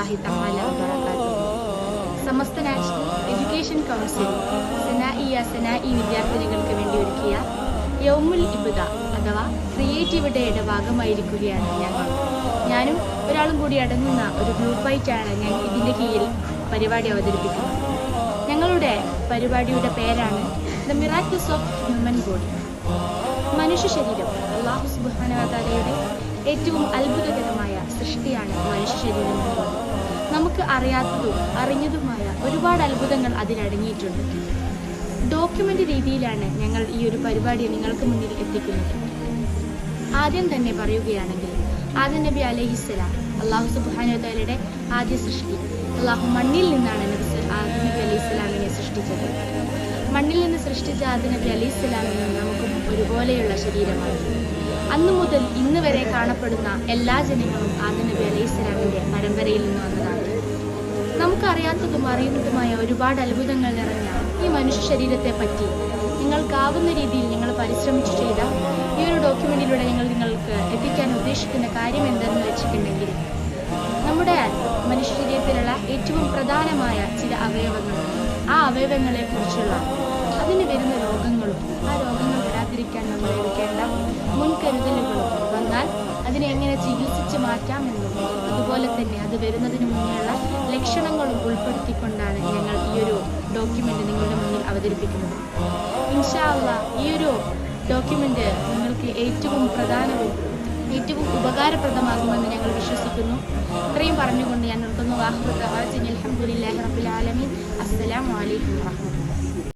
വറഹ്മത്തുള്ളാഹി തആല വബറകാതുഹു. സമസ്ത നാഷണൽ എഡ്യൂക്കേഷൻ കൗൺസിൽ സനാഇ വിദ്യാർത്ഥിനികൾക്ക് വേണ്ടി ഒരുക്കിയ യൗമുൽ ഇബ്ദാ അഥവാ ക്രിയേറ്റീവ് ഡേയുടെ ഭാഗമായിരിക്കുകയാണ് ഞാനും ഒരാളും കൂടി അടങ്ങുന്ന ഒരു ഗ്രൂപ്പായിട്ടാണ് ഞാൻ ഇതിൻ്റെ കീഴിൽ പരിപാടി അവതരിപ്പിക്കുന്നത്. ഞങ്ങളുടെ പരിപാടിയുടെ പേരാണ് the miracles of human body. മനുഷ്യ ശരീരം അല്ലാഹു സുബ്ഹാനഹു വ തആലയുടെ ഏറ്റവും അത്ഭുതകരമായ സൃഷ്ടിയാണ് മനുഷ്യ ശരീരം എന്നുള്ളത്. നമുക്ക് അറിയാത്തതും അറിഞ്ഞതുമായ ഒരുപാട് അത്ഭുതങ്ങൾ അതിലടങ്ങിയിട്ടുണ്ട്. ഡോക്യുമെൻ്റ് രീതിയിലാണ് ഞങ്ങൾ ഈ ഒരു പരിപാടി നിങ്ങൾക്ക് മുന്നിൽ എത്തിക്കുന്നത്. ആദ്യം തന്നെ പറയുകയാണെങ്കിൽ ആദം നബി അലൈഹിസ്സലാം അല്ലാഹു സുബ്ഹാനഹു വ തആലയുടെ ആദ്യ സൃഷ്ടി. അല്ലാഹു മണ്ണിൽ നിന്നാണ് ആദം നബി അലൈഹിസ്സലാമിനെ സൃഷ്ടിച്ചത്. മണ്ണിൽ നിന്ന് സൃഷ്ടിച്ച ആദം നബി അലൈഹിസ്സലാമിന് നമുക്കും ഒരുപോലെയുള്ള ശരീരമാണ്. അന്നു മുതൽ ഇന്ന് വരെ കാണപ്പെടുന്ന എല്ലാ ജനങ്ങളും ആദം നബി അലൈഹിസ്സലാമിൻ്റെ പരമ്പരയിൽ നിന്ന് വന്നതാണ്. നമുക്കറിയാത്തതും അറിയുന്നതുമായ ഒരുപാട് അത്ഭുതങ്ങൾ നിറഞ്ഞ ഈ മനുഷ്യ ശരീരത്തെ പറ്റി നിങ്ങൾക്കാവുന്ന രീതിയിൽ നിങ്ങൾ പരിശ്രമിച്ചു ചെയ്ത ഈ ഒരു ഡോക്യുമെന്റിലൂടെ നിങ്ങൾക്ക് എത്തിക്കാൻ ഉദ്ദേശിക്കുന്ന കാര്യം എന്തെന്ന് വെച്ചിട്ടുണ്ടെങ്കിൽ, നമ്മുടെ മനുഷ്യ ശരീരത്തിലുള്ള ഏറ്റവും പ്രധാനമായ ചില അവയവങ്ങൾ, ആ അവയവങ്ങളെ കുറിച്ചുള്ള അതിന് വരുന്ന രോഗങ്ങളും ആ രോഗങ്ങൾ വരാതിരിക്കാൻ നമ്മൾ എടുക്കേണ്ട മുൻകരുതലുകളും, വന്നാൽ അതിനെ എങ്ങനെ ചികിത്സിച്ച് മാറ്റാമെന്നും അതുപോലെ തന്നെ അത് വരുന്നതിന് മുന്നേയുള്ള ലക്ഷണങ്ങളും ഉൾപ്പെടുത്തിക്കൊണ്ടാണ് ഞങ്ങൾ ഈ ഒരു ഡോക്യുമെൻ്റ് നിങ്ങളുടെ മുന്നിൽ അവതരിപ്പിക്കുന്നത്. ഇൻഷാ അല്ലാഹ് ഈ ഒരു ഡോക്യുമെൻ്റ് നിങ്ങൾക്ക് ഏറ്റവും പ്രധാനവും ഏറ്റവും ഉപകാരപ്രദമാകുമെന്ന് ഞങ്ങൾ വിശ്വസിക്കുന്നു. ഇത്രയും പറഞ്ഞുകൊണ്ട് ഞാൻ നിർത്തുന്നു. വാഹിറു ദഅ്വാനാ അൽഹംദുലില്ലാഹി റബ്ബിൽ ആലമീൻ. അസ്സലാമു അലൈക്കും വറഹ്മത്തുള്ളാഹി.